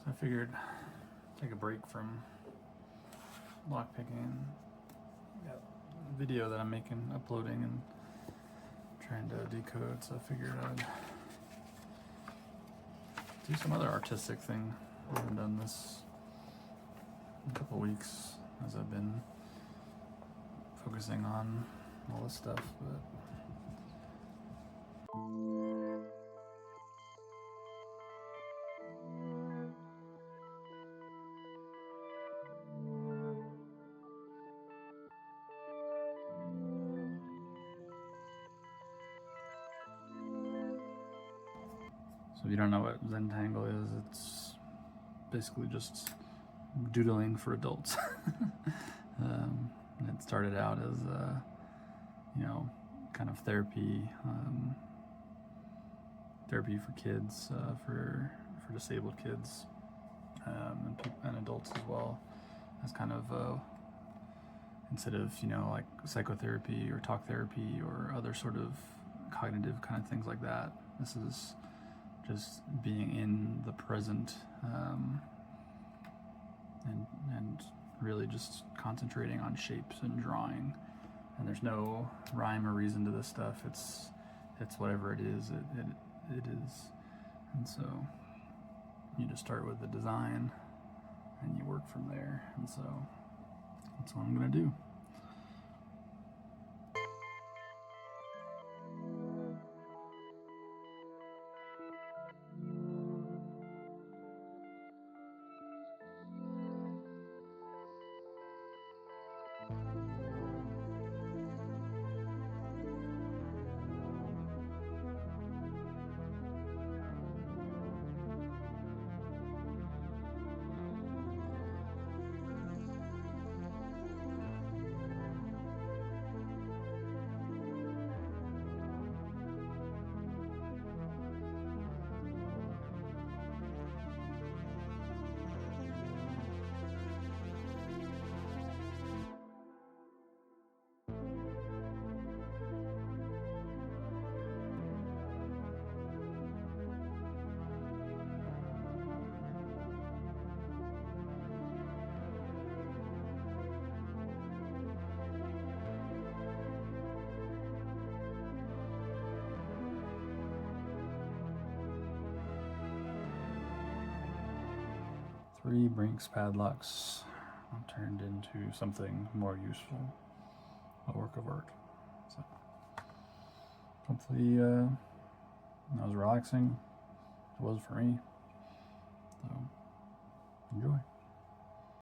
So I figured take a break from lockpicking. Got a video that I'm making, uploading, and trying to decode. So I figured I'd do some other artistic thing. I haven't done this in a couple weeks as I've been focusing on all this stuff, but so if you don't know what Zentangle is, it's basically just doodling for adults. It started out as kind of therapy for kids, for disabled kids, and adults as well, as kind of instead of like psychotherapy or talk therapy or other sort of cognitive kind of things like that. This is just being in the present, and really just concentrating on shapes and drawing. And there's no rhyme or reason to this stuff. It's whatever it is, it is. And so you just start with the design and you work from there. And so that's what I'm gonna do. Three Brinks padlocks turned into something more useful, a work of art. So hopefully that was relaxing. It was for me. So enjoy.